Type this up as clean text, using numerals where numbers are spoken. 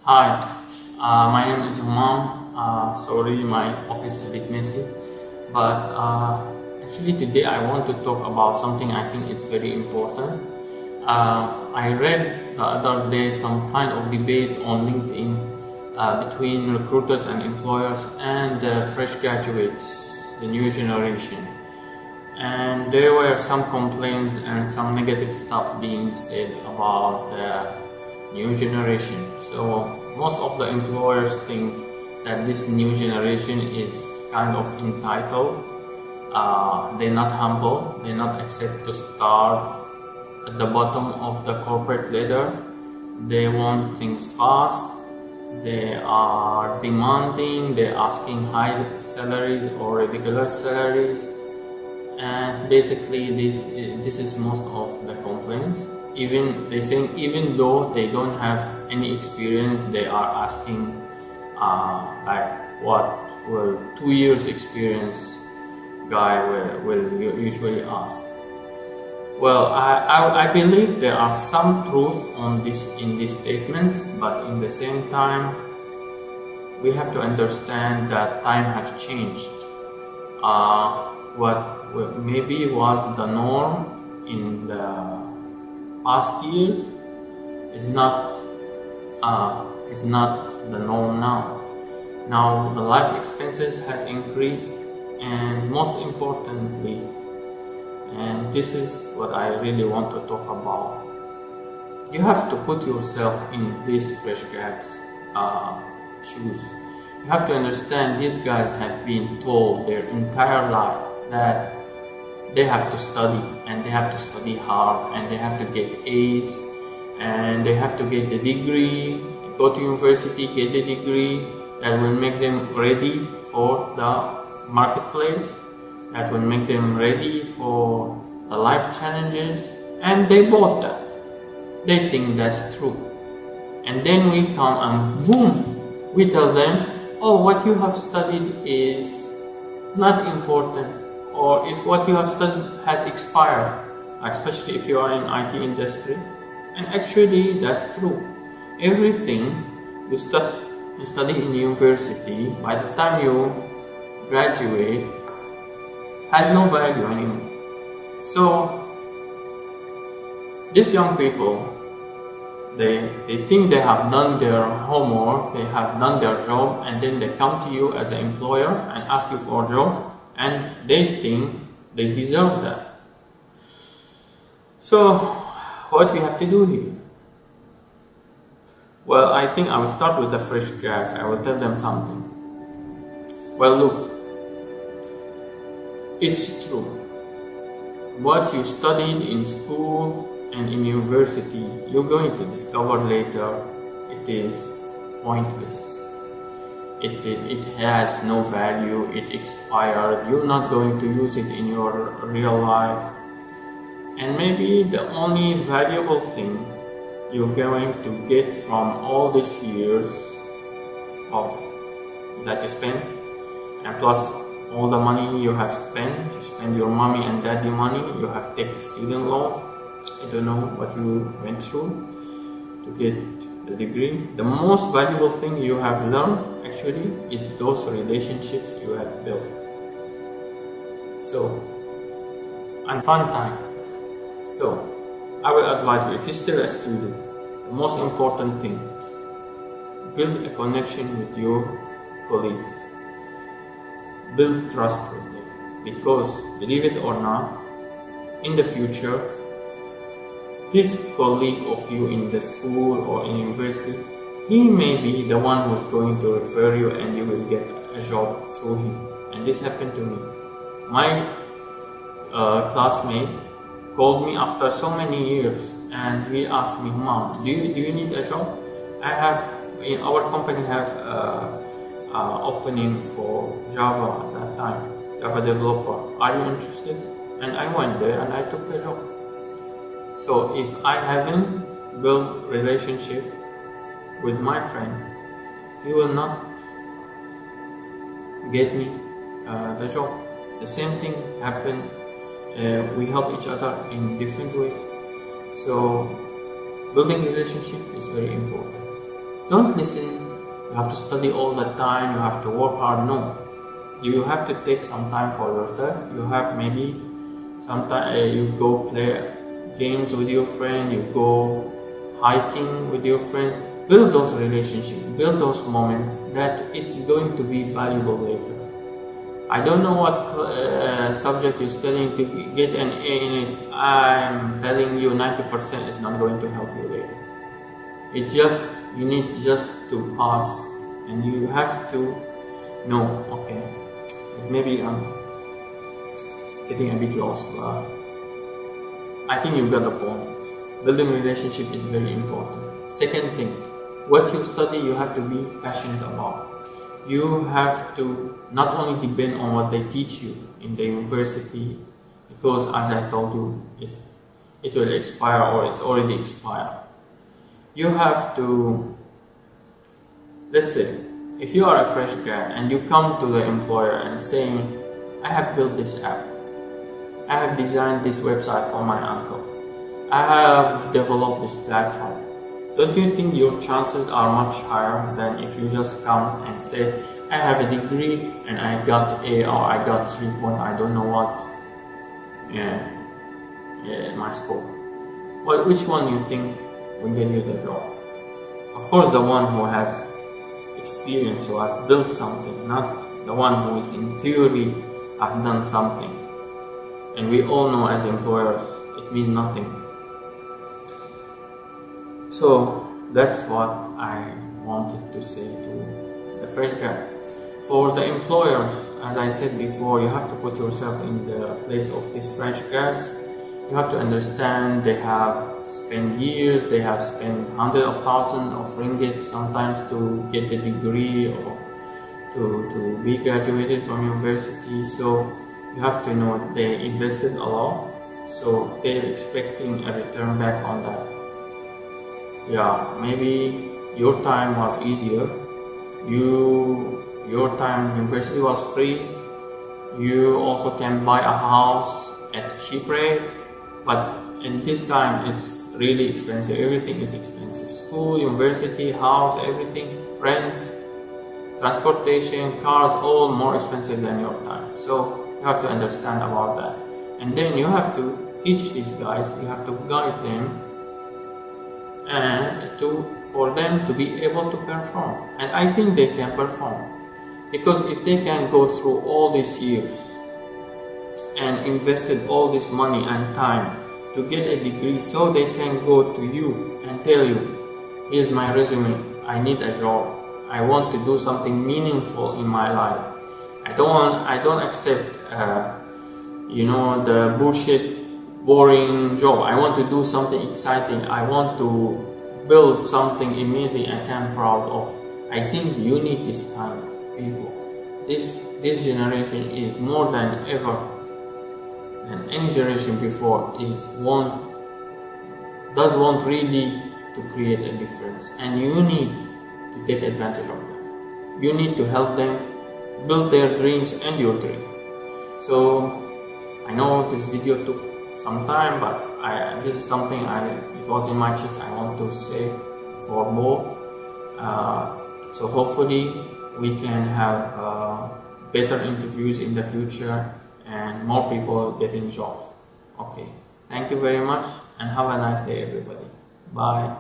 Hi, my name is Humam. Sorry, my office is a bit messy, but actually today I want to talk about something I think it's very important. I read the other day some kind of debate on LinkedIn between recruiters and employers and the fresh graduates, the new generation. And there were some complaints and some negative stuff being said about the new generation. So most of the employers think that this new generation is kind of entitled. They're not humble. They're not accept to start at the bottom of the corporate ladder. They want things fast. They are demanding. They're asking high salaries or ridiculous salaries, and basically this is most of the complaints. Even they saying even though they don't have any experience, they are asking like what will 2 years experience guy will usually ask. Well, I believe there are some truth on this in these statements, but in the same time we have to understand that time has changed. What maybe was the norm in the past years is not the norm now. Now the life expenses has increased, and most importantly, and this is what I really want to talk about, you have to put yourself in these fresh grads shoes. You have to understand these guys have been told their entire life that they have to study, and they have to study hard, and they have to get A's, and they have to get the degree, go to university, get the degree that will make them ready for the marketplace, that will make them ready for the life challenges, and they bought that. They think that's true. And then we come and boom, we tell them, oh, what you have studied is not important, or if what you have studied has expired, especially if you are in IT industry. And actually that's true. Everything you study in university, by the time you graduate, has no value anymore. So these young people, they think they have done their homework, they have done their job, and then they come to you as an employer and ask you for a job, and they think they deserve that. So what we have to do here? Well, I think I will start with the fresh grads. I will tell them something. Well, look, it's true. What you studied in school and in university, you're going to discover later it is pointless. It has no value, it expired, you're not going to use it in your real life. And maybe the only valuable thing you're going to get from all these years of that you spent, and plus all the money you have spent, you spend your mommy and daddy money, you have taken student loan, I don't know what you went through to get the degree. The most valuable thing you have learned actually is those relationships you have built. So, and fun time. So, I will advise you, if you're still a student, the most important thing, build a connection with your colleagues. Build trust with them, because believe it or not, in the future, this colleague of you in the school or in university, he may be the one who's going to refer you, and you will get a job through him. And this happened to me. My classmate called me after so many years, and he asked me, Mom, do you need a job? I have, in our company have opening for Java at that time, Java developer. Are you interested? And I went there and I took the job. So if I haven't built relationship with my friend, he will not get me the job. The same thing happened. We help each other in different ways. So building relationship is very important. Don't listen, you have to study all the time, you have to work hard. No. You have to take some time for yourself. You have maybe sometime you go play games with your friend, you go hiking with your friend. Build those relationships, build those moments that it's going to be valuable later. I don't know what subject you're studying to get an A in it. I'm telling you 90% is not going to help you later. You need just to pass, and you have to know, okay, maybe I'm getting a bit lost, but I think you got the point. Building relationship is very important. Second thing, what you study, you have to be passionate about. You have to not only depend on what they teach you in the university, because as I told you, it will expire or it's already expired. You have to, let's say, if you are a fresh grad and you come to the employer and saying, I have built this app, I have designed this website for my uncle, I have developed this platform, don't you think your chances are much higher than if you just come and say, I have a degree and I got A or I got 3 point, I don't know what, my score. Well, which one you think will get you the job? Of course, the one who has experience, who have built something, not the one who is in theory have done something. And we all know as employers, it means nothing. So that's what I wanted to say to the fresh grad. For the employers, as I said before, you have to put yourself in the place of these fresh grads. You have to understand they have spent years, they have spent hundreds of thousands of ringgit sometimes to get the degree or to be graduated from university. So you have to know they invested a lot, so they're expecting a return back on that. Yeah, maybe your time was easier. Your time university was free. You also can buy a house at a cheap rate, but in this time it's really expensive. Everything is expensive. School, university, house, everything, rent, transportation, cars, all more expensive than your time. So you have to understand about that. And then you have to teach these guys, you have to guide them and for them to be able to perform. And I think they can perform, because if they can go through all these years and invested all this money and time to get a degree, so they can go to you and tell you, here's my resume, I need a job, I want to do something meaningful in my life. I don't accept the bullshit boring job. I want to do something exciting. I want to build something amazing I can proud of. I think you need this kind of people. This generation is more than ever than any generation before does want really to create a difference, and you need to take advantage of them. You need to help them build their dreams and your dream. So I know this video took some time, but this is something it was in my chest. I want to say for both. So hopefully we can have better interviews in the future and more people getting jobs. Okay, thank you very much and have a nice day, everybody. Bye.